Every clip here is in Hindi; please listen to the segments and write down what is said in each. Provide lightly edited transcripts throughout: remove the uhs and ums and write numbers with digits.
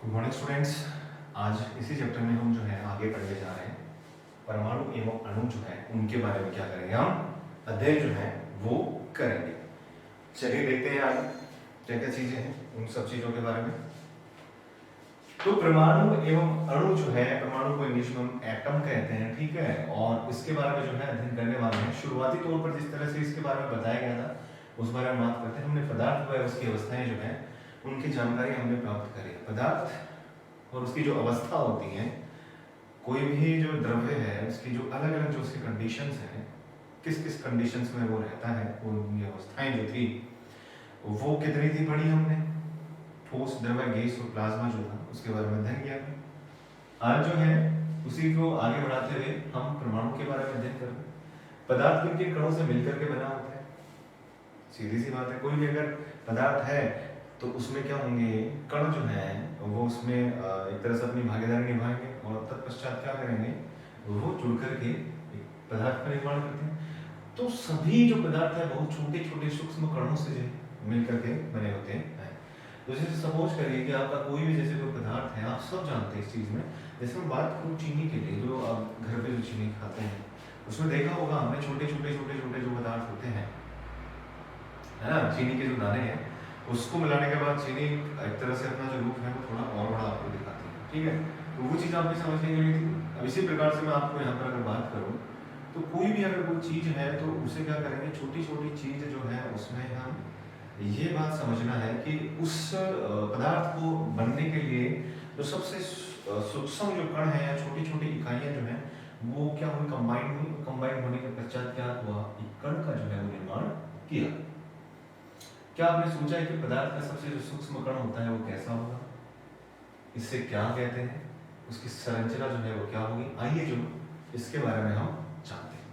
Good morning students. आज इसी चैप्टर में हम जो है आगे पढ़ने जा रहे हैं। परमाणु एवं अणु जो है उनके बारे में क्या करेंगे, हम अध्ययन जो है वो करेंगे। चलिए देखते हैं आगे क्या क्या चीजें हैं उन सब चीजों के बारे में। तो परमाणु एवं अणु जो है, परमाणु को इंग्लिश में हम एटम कहते हैं, ठीक है। और इसके बारे में जो है अध्ययन करने वाले हैं। शुरुआती तौर पर जिस तरह से इसके बारे में बताया गया था उस बारे में बात करते हैं। हमने पदार्थ व उसकी अवस्थाएं जो है उनकी जानकारी हमने प्राप्त करी। पदार्थ और उसकी जो अवस्था होती है, कोई भी जो द्रव्य है उसकी जो अलग अलग जो उसकी कंडीशंस हैं, किस किस कंडीशंस में वो रहता है, उनकी अवस्थाएं जो थी वो कितनी थी पढ़ी हमने। ठोस, द्रव्य, गैस और प्लाज्मा जो था उसके बारे में अध्ययन किया। आज जो है उसी को आगे बढ़ाते हुए हम परमाणु के बारे में अध्ययन करेंगे। पदार्थ किन किन कणों से मिलकर के बना होता है, सीधी सी बात है। कोई भी अगर पदार्थ है तो उसमें क्या होंगे, कण जो है वो उसमें एक तरह से अपनी भागीदारी निभाएंगे और तत्पश्चात क्या करेंगे, वो जुड़ करके एक पदार्थ का निर्माण करते हैं। तो सभी जो पदार्थ है बहुत छोटे छोटे सूक्ष्म कणों से मिलकर के बने होते हैं। तो जैसे सपोज करिए कि आपका कोई भी जैसे कोई पदार्थ है, आप सब जानते हैं इस चीज में। जैसे मैं बात करूँ चीनी के लिए, जो आप घर पे जो चीनी खाते हैं उसमें देखा होगा हमने छोटे छोटे छोटे छोटे जो पदार्थ होते हैं, है ना, चीनी के जो दाने हैं उसको मिलाने के बाद चीनी एक तरह से अपना जो रूप है वो थोड़ा और बड़ा आपको दिखाती है, ठीक है। तो वो चीज़ आपकी समझने के लिए थी। अब इसी प्रकार से मैं आपको यहाँ पर अगर बात करूँ तो कोई भी अगर कोई चीज़ है तो उसे क्या करेंगे, छोटी छोटी चीज़ जो है उसमें हम ये बात समझना है कि उस पदार्थ को बनने के लिए जो सबसे सूक्ष्म जो कण है या छोटी छोटी इकाइयाँ जो हैं वो क्या हुई, कंबाइन हुई। कंबाइन होने के पश्चात क्या हुआ, एक कण का जो है वो निर्माण किया। क्या आपने सोचा है कि पदार्थ का सबसे जो सूक्ष्म कण होता है वो कैसा होगा, इससे क्या कहते हैं, उसकी संरचना जो है वो क्या होगी, आइए जो इसके बारे में हम जानते हैं।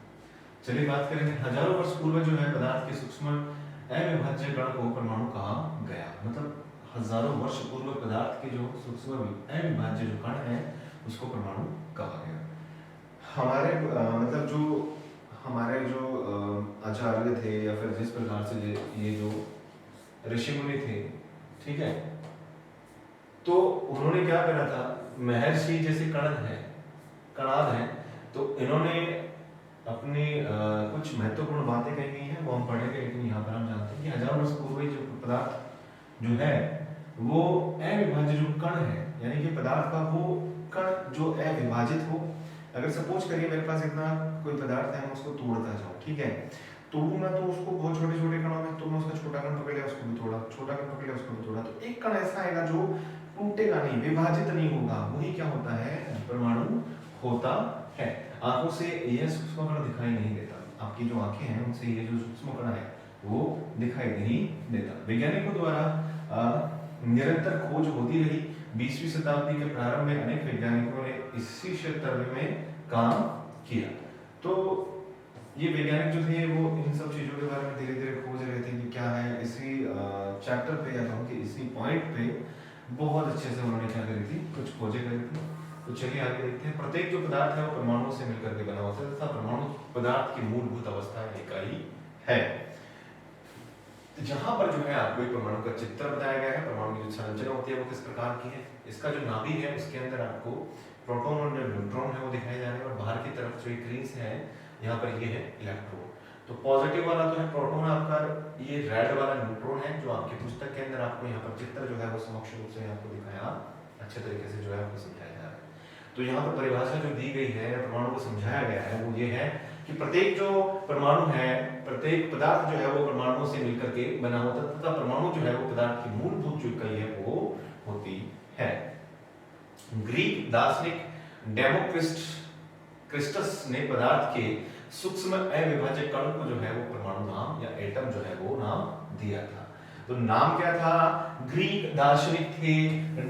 चलिए बात करेंगे। हजारों वर्ष पूर्व जो है पदार्थ के सूक्ष्म अविभाज्य कण को परमाणु कहा गया। मतलब हजारों वर्ष पूर्व पदार्थ के जो सूक्ष्म अविभाज्य जो कण है उसको परमाणु कहा गया। हमारे मतलब जो हमारे जो आचार्य थे या फिर जिस प्रकार से ये जो ऋषि मुनि थे, ठीक है, तो उन्होंने क्या करा था, महर्षि जैसे कणाद हैं, तो इन्होंने अपनी कुछ महत्वपूर्ण बातें कही गई हैं वो हम पढ़ेंगे। लेकिन यहाँ पर हम जानते हैं कि हजारों वर्ष पूर्व जो पदार्थ जो है वो अविभाज्य जो कण है, यानी कि पदार्थ का वो कण जो अविभाजित हो। अगर सपोज करिए मेरे पास इतना कोई पदार्थ है, मैं उसको तोड़ता जाऊँ, ठीक है, तोड़ूंगा तो उसको बहुत छोटे छोटे कणों में, तो मैं उसका छोटा कण पकड़ लिया उसको भी तोड़ा, छोटा कण पकड़ लिया उसको भी तोड़ा, तो एक कण ऐसा आएगा जो टूटेगा नहीं, विभाजित नहीं होगा। वही क्या होता है, परमाणु होता है। आंखों से यह सूक्ष्म कण दिखाई नहीं देता, आपकी जो आंखें हैं उनसे ये जो सूक्ष्म कण है वो दिखाई नहीं देता। वैज्ञानिकों द्वारा निरंतर खोज होती रही। 20वीं शताब्दी के प्रारंभ में अनेक वैज्ञानिकों ने इसी क्षेत्र में काम किया। तो ये वैज्ञानिक जो थे वो इन सब चीज़ों के बारे में धीरे धीरे खोज रहे थे कि क्या है। इसी चैप्टर पे या कहूँ कि इसी पॉइंट पे बहुत अच्छे से उन्होंने क्या करी थी, कुछ खोजें करी थी। तो चलिए आगे देखते हैं। प्रत्येक जो पदार्थ है वो परमाणु से मिलकर के बना होता है तथा परमाणु पदार्थ की मूलभूत अवस्था इकाई है। तो जहां पर जो है आपको एक परमाणु का चित्र बताया गया है, परमाणु की जो संरचना होती है वो किस प्रकार की है, इसका जो नाभि है उसके अंदर आपको प्रोटॉन और न्यूट्रॉन है वो दिखाए जा रहे हैं, और बाहर की तरफ जो एक रिंग्स है यहाँ पर ये है इलेक्ट्रॉन। तो पॉजिटिव वाला जो है प्रोटॉन आपका, ये रेड वाला न्यूट्रॉन है जो आपकी पुस्तक के अंदर आपको यहाँ पर चित्र जो है वो समक्ष रूप से आपको दिखाया, अच्छे तरीके से जो है आपको समझाया जा रहा है। तो यहाँ पर परिभाषा जो दी गई है परमाणु को समझाया गया है वो ये है कि प्रत्येक जो परमाणु है, प्रत्येक पदार्थ जो है वो परमाणुओं से मिलकर के बना होता है तथा परमाणु जो है वो पदार्थ की मूलभूत जो इकाई है वो होती है। ग्रीक दार्शनिक डेमोक्रिटस ने पदार्थ के सूक्ष्म अविभाज्य कण को जो है वो परमाणु नाम या एटम जो है वो नाम दिया था। तो नाम क्या था, ग्रीक दार्शनिक थे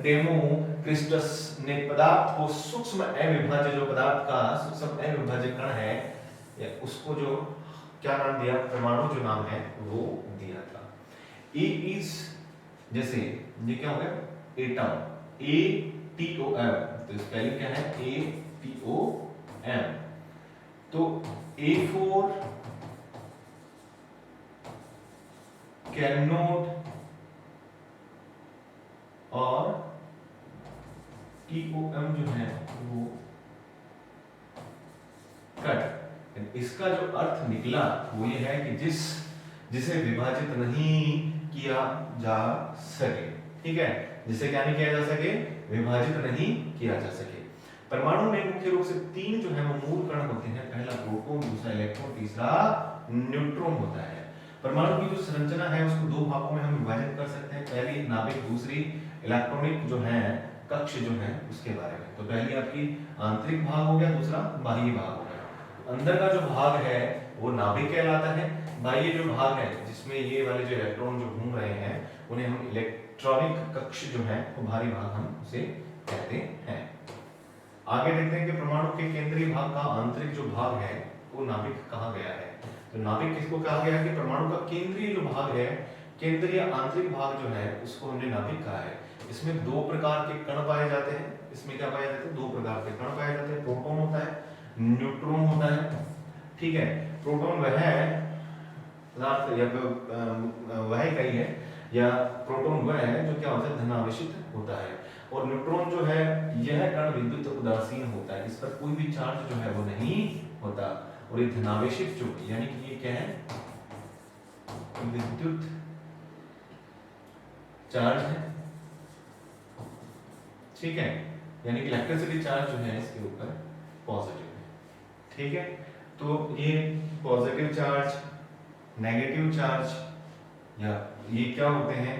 डेमोक्रिटस ने पदार्थ को सूक्ष्म अविभाज्य, जो पदार्थ का सूक्ष्म अविभाज्य कण है या उसको जो क्या नाम दिया, परमाणु जो नाम है वो दिया था। ए इज, जैसे ये क्या हो गया, एटम, ATOM, तो स्पेलिंग क्या है, ATOM। तो A for cannot और TOM जो है वो कट। इसका जो अर्थ निकला वो ये है कि जिसे विभाजित नहीं किया जा सके, ठीक है, जिसे क्या नहीं किया जा सके, विभाजित नहीं किया जा सके। परमाणु में मुख्य रूप से 3 जो है वो मूल कण होते हैं, पहला प्रोटॉन, दूसरा इलेक्ट्रॉन, तीसरा न्यूट्रॉन होता है। परमाणु की जो संरचना है उसको 2 भागों में हम विभाजित कर सकते हैं, पहली नाभिक, दूसरी इलेक्ट्रॉनिक जो है कक्ष जो है उसके बारे में। तो पहली आपकी आंतरिक भाग हो गया, दूसरा बाह्य भाग हो गया। अंदर का जो भाग है वो नाभिक कहलाता है, बाह्य जो भाग है जिसमें ये वाले जो इलेक्ट्रॉन जो घूम रहे हैं उन्हें हम इलेक्ट्रॉनिक कक्ष जो है वो बाहरी भाग हम उसे कहते हैं। आगे देखते हैं कि परमाणु के केंद्रीय भाग का आंतरिक जो भाग है वो नाभिक कहा गया है। तो नाभिक किसको कहा गया है कि परमाणु का केंद्रीय जो भाग है, केंद्रीय आंतरिक भाग जो है उसको हमने नाभिक कहा है। इसमें 2 प्रकार के कण पाए जाते हैं। इसमें क्या पाए जाते हैं, 2 प्रकार के कण पाए जाते हैं, प्रोटॉन होता है, न्यूट्रॉन होता है, ठीक है। प्रोटॉन वह पदार्थ या वह इकाई है या प्रोटॉन वह है जो क्या होता है, धनावेशित होता है, और न्यूट्रॉन जो है यह कण विद्युत उदासीन होता है, इस पर कोई भी चार्ज जो है वो नहीं होता। और ये धनावेशित जो यानी कि ये क्या है, विद्युत चार्ज है, ठीक है, यानी कि इलेक्ट्रिसिटी चार्ज जो है इसके ऊपर पॉजिटिव है, ठीक है। तो ये पॉजिटिव चार्ज, नेगेटिव चार्ज, या ये क्या होते हैं,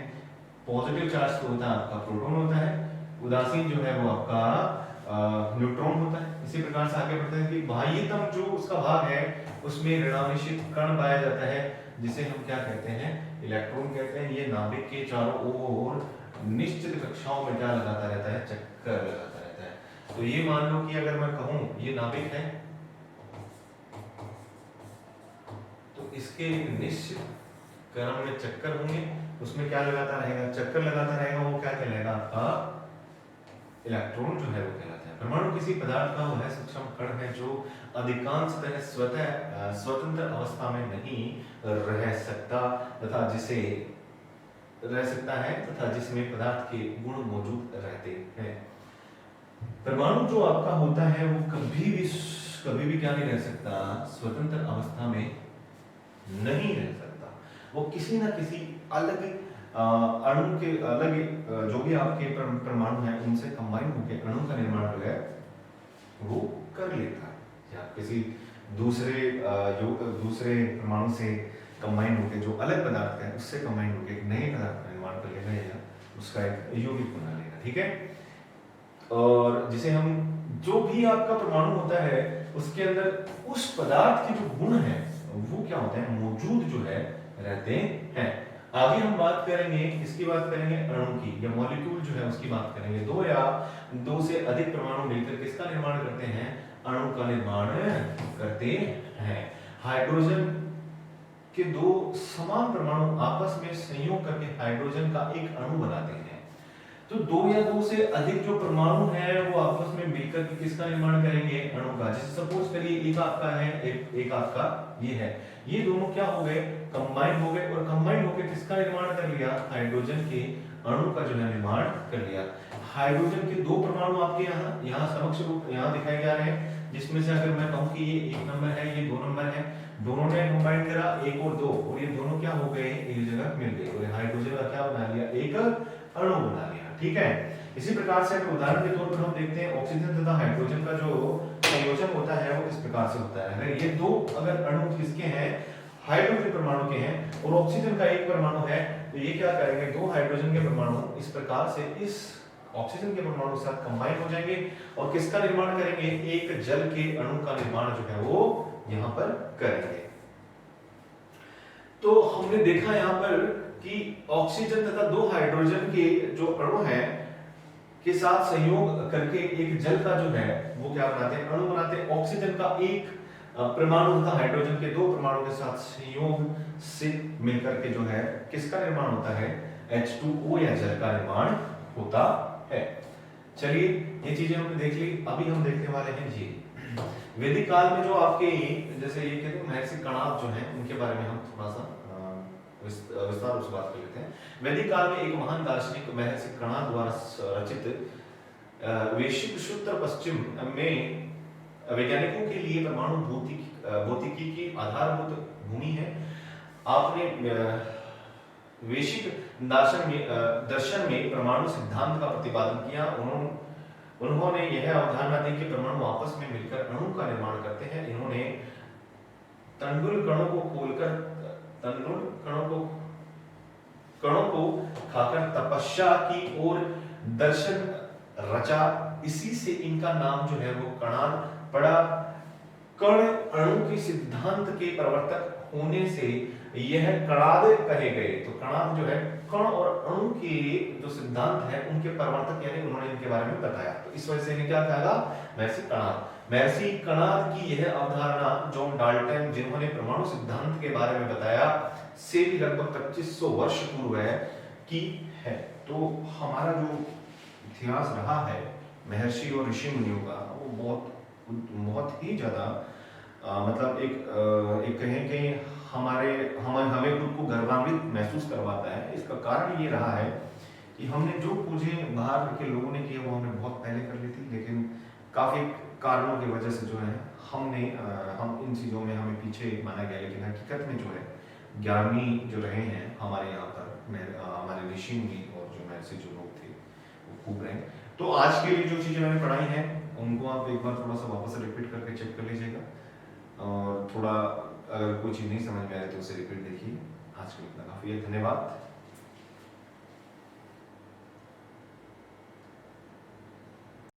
पॉजिटिव चार्ज तो होता है आपका प्रोटॉन होता है, उदासीन जो है वो आपका न्यूट्रॉन होता है। इसी प्रकार से आगे बढ़ते हैं कि बाह्यतम जो उसका भाग है उसमें ऋणावेशित कण पाया जाता है जिसे हम क्या कहते हैं, इलेक्ट्रॉन कहते हैं। ये नाभिक के चारों ओर निश्चित कक्षाओं में क्या लगाता रहता है, चक्कर लगाता रहता है। तो ये मान लो कि अगर मैं कहूं ये नाभिक है तो इसके निश्चित क्रम में चक्कर होंगे, उसमें क्या लगाता रहेगा, चक्कर लगाता रहेगा, वो क्या कहलाएगा, आपका इलेक्ट्रॉन जो है वो कहलाता है। परमाणु किसी पदार्थ का वह सूक्ष्म कण है जो अधिकांशतः स्वतंत्र अवस्था में नहीं रह सकता तथा जिसे रह सकता है तथा जिसमें पदार्थ के गुण मौजूद रहते हैं। परमाणु जो आपका होता है वो कभी भी क्या नहीं रह सकता, स्वतंत्र अवस्था में नहीं रह सकता। वो किसी ना किसी अलग अणु के अलग जो भी आपके परमाणु हैं उनसे कंबाइन होकर अणु का निर्माण जो है वो कर लेता है, या किसी दूसरे परमाणु से कंबाइन होकर जो अलग पदार्थ है उससे कंबाइन होकर एक नए पदार्थ का निर्माण कर लेगा या उसका एक यौगिक बना लेगा, ठीक है। और जिसे हम जो भी आपका परमाणु होता है उसके अंदर उस पदार्थ के जो गुण है वो क्या होते हैं, मौजूद जो है रहते हैं। आगे हम बात करेंगे, इसकी बात करेंगे अणु की या मॉलिक्यूल जो है उसकी बात करेंगे। 2 या 2 से अधिक परमाणु मिलकर किसका निर्माण करते हैं, अणु का निर्माण करते हैं। हाइड्रोजन के 2 समान परमाणु आपस में संयोग करके हाइड्रोजन का एक अणु बनाते हैं। तो 2 या 2 से अधिक जो परमाणु है वो आपस में मिलकर के किसका निर्माण करेंगे, अणु का। जैसे सपोज करिए एक आपका है, एक आपका ये है, ये दोनों क्या हो गए, कंबाइन हो गए, और कंबाइन होकर किसका निर्माण कर लिया, हाइड्रोजन के अणु का जो है निर्माण कर लिया। हाइड्रोजन के 2 परमाणु आपके यहाँ समक्ष रूप यहाँ दिखाए जा रहे हैं, जिसमें से अगर मैं कहूं कि ये 1 नंबर है, ये 2 नंबर है, दोनों ने कंबाइन करा 1 और 2, और ये दोनों क्या हो गए, एक जगह मिल गए और हाइड्रोजन का क्या बना लिया, एक अणु बना लिया, ठीक है। इसी प्रकार से अगर उदाहरण के तौर पर हम देखते हैं ऑक्सीजन तथा हाइड्रोजन का जो संयोजन होता है वो किस प्रकार से होता है। अगर ये 2 अगर अणु किसके हैं, हाइड्रोजन परमाणु के हैं, और ऑक्सीजन का 1 परमाणु है, तो ये क्या करेंगे, 2 हाइड्रोजन के परमाणु इस प्रकार से इस ऑक्सीजन के परमाणु के साथ कंबाइन हो जाएंगे और किसका निर्माण करेंगे, एक जल के अणु का निर्माण जो है वो यहां पर करेंगे। तो हमने देखा यहां पर कि ऑक्सीजन तथा 2 हाइड्रोजन के जो अणु हैं के साथ संयोग करके एक जल का जो है वो क्या बनाते हैं, अणु बनाते हैं। ऑक्सीजन का 1 परमाणु तथा हाइड्रोजन के 2 परमाणु के साथ संयोग से मिलकर के जो है किसका निर्माण होता है, H2O या जल का निर्माण होता है। चलिए ये चीजें हमने देख ली। अभी हम देखने वाले हैं जी वैदिक काल में जो आपके जैसे ये कहते हैं महर्षि कणाद जो हैं उनके बारे में हम थोड़ा सा विस्तार से बात कर लेते हैं। वैदिक काल में एक महान दार्शनिक महर्षि कणाद द्वारा रचित वैश्विक उत्तर पश्चिम में वैज्ञानिकों के लिए परमाणु भौतिकी की आधारभूत भूमि है। आपने वैश्विक दर्शन में परमाणु सिद्धांत का प्रतिपादन किया। उन्होंने यह अवधारणा दी कि परमाणु आपस में मिलकर अणु का निर्माण करते हैं। इन्होंने तंडुल कणों को खाकर तपस्या की और दर्शन रचा। इसी से इनका नाम जो है वो कणाद पड़ा। कण अणु के सिद्धांत के प्रवर्तक होने से यह कणाद कहे गए। तो कणाद जो है कण और अणु के जो सिद्धांत है उनके प्रवर्तक, यानी उन्होंने इनके बारे में बताया। तो इस वजह से इन्हें क्या कहा? महर्षि कणाद। महर्षि कणाद की यह अवधारणा जॉन डाल्टन, जिन्होंने परमाणु सिद्धांत के बारे में बताया, से भी लगभग 2500 वर्ष पूर्व की है। तो हमारा जो इतिहास रहा है महर्षि और ऋषि मुनियों का, वो बहुत ही ज्यादा मतलब एक कहें कि हमें खुद को गर्वान्वित महसूस करवाता है। इसका कारण ये रहा है कि हमने जो खोजें बाहर के लोगों ने की वो हमने बहुत पहले कर ली थी, लेकिन काफी कारणों की वजह से जो है हम इन चीजों में हमें पीछे माना गया। लेकिन हकीकत में जो है ज्ञानी जो रहे हैं हमारे यहाँ पर, हमारे ऋषि मुनि और जो महर्षि जो लोग थे वो खूब रहे। तो आज के लिए जो चीजें मैंने पढ़ाई हैं उनको आप एक बार थोड़ा सा वापस रिपीट करके चेक कर लीजिएगा, और थोड़ा अगर कोई चीज़ नहीं समझ में आए तो उसे रिपीट देखिए। आज के लिए इतना काफ़ी है। धन्यवाद।